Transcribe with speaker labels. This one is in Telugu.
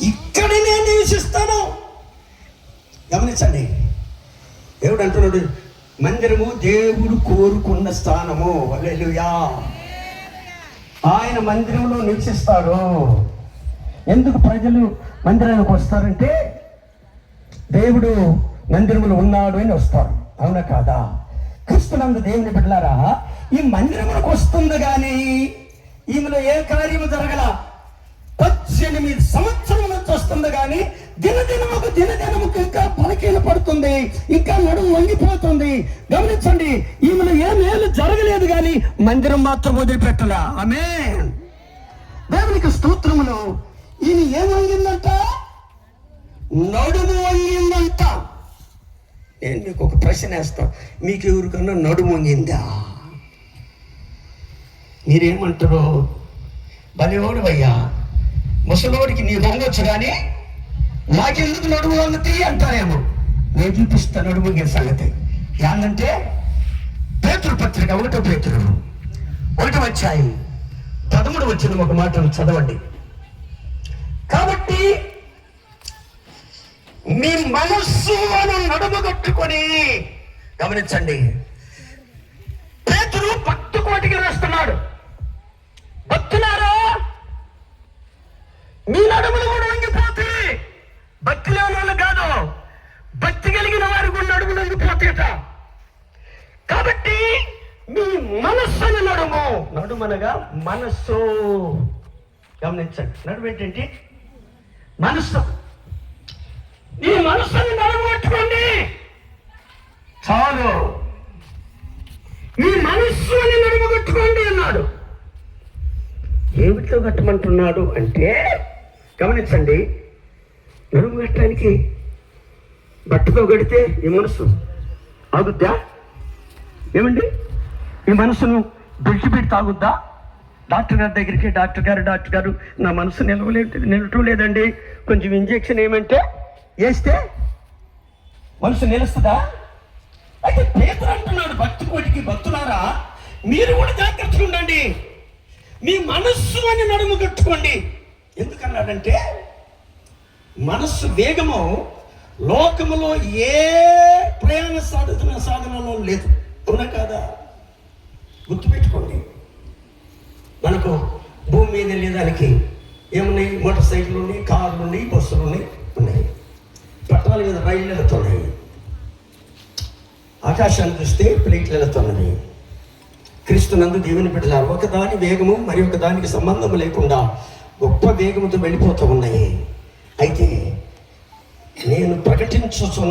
Speaker 1: ఇక్కడే నేను నివసిస్తాను. గమనించండి, దేవుడు అంటున్నాడు, మందిరము దేవుడు కోరుకున్న స్థానము. హల్లెలూయా. ఆయన మందిరంలో నివసిస్తాడు. ఎందుకు ప్రజలు మందిరానికి వస్తారంటే దేవుడు మందిరంలో ఉన్నాడు అని వస్తారు. అవునా కాదా? క్రీస్తునందు దేవుని బిడ్డలారా, ఈ మందిరంలోకి వస్తుంది కానీ ఈమెలో ఏ కార్యము జరగల. 18 సంవత్సరం నుంచి వస్తుంది కానీ దినదినముకు ఇంకా బలకీల పడుతుంది, ఇంకా నడుము వంగిపోతుంది. గమనించండి, ఈమెలో ఏ మేలు జరగలేదు కానీ మందిరం మాత్రం వదిలిపెట్టలా. ఆమేన్. దేవునికి స్తోత్రములు. ఈయన ఏం వంగిందంట? నడుము వంగిందంట. నేను మీకు ఒక ప్రశ్న వేస్తాను, మీకు ఎవరికన్నా నడుము వంగిందా? మీరేమంటారు? బలివాడు అయ్యా, ముసలోడికి నీ వంగొచ్చు కానీ నాకెందుకు నడుము వంగతి అంటారేమో. నేను చూపిస్తాను నడుము వంగిన సంగతి. ఏంటంటే పేతురు పత్రిక 1 పేతురు 1 అధ్యాయం 13 వచ్చిన ఒక మాటను చదవండి. కాబట్టి మీ మనస్సును నడుముగట్టుకొని, గమనించండి, పేతురు భక్తు కోటికి రాస్తున్నాడు. భక్తులారా, మీ నడుములు కూడా వంగిపోతే, భక్తి లేని వాళ్ళు కాదు, భక్తి కలిగిన వారు కూడా నడుములు వంగిపోతేట. కాబట్టి మీ మనస్సును నడుమనగా మనస్సు. గమనించండి, నడుము ఏంటంటే మనస్సు. ఈ మనస్సుని నడగొట్టుకోండి చాలు. ఈ మనస్సుని నడగొట్టుకోండి అన్నాడు. ఏమిట్లో కట్టమంటున్నాడు అంటే, గమనించండి, నడుము కట్టడానికి బట్టతో కడితే ఈ మనస్సు ఆగుద్దా? ఏమండి, ఈ మనసును బెల్ట్ పెట్టి తాగుద్దా? డాక్టర్ గారి దగ్గరికి, డాక్టర్ గారు నా మనసు నిలవటం లేదండి, కొంచెం ఇంజెక్షన్ ఏమంటే వేస్తే మనసు నిలుస్తుందా? అయితే పేతురు అంటున్నాడు భక్తి కోటికి, భక్తులారా మీరు కూడా జాగ్రత్తగా ఉండండి, మీ మనస్సు అని నడుము కట్టుకోండి. ఎందుకన్నాడంటే మనస్సు వేగము లోకములో ఏ ప్రయాణ సాధనలో లేదు. అవునా కాదా? గుర్తుపెట్టుకోండి. మనకు భూమి మీద వెళ్ళేదానికి ఏమున్నాయి? మోటార్ సైకిల్ ఉన్నాయి, కార్లు ఉన్నాయి, బస్సులు ఉన్నాయి. పట్టణాల మీద రైళ్ళు వెళుతున్నాయి. ఆకాశాన్ని చూస్తే ప్లేట్లు వెళుతున్నది. క్రీస్తునందు దేవుని బిడ్డలారా, ఒకదాని వేగము మరి ఒక దానికి సంబంధం లేకుండా గొప్ప వేగముతో వెళ్ళిపోతూ ఉన్నాయి. అయితే నేను ప్రకటించుచున్న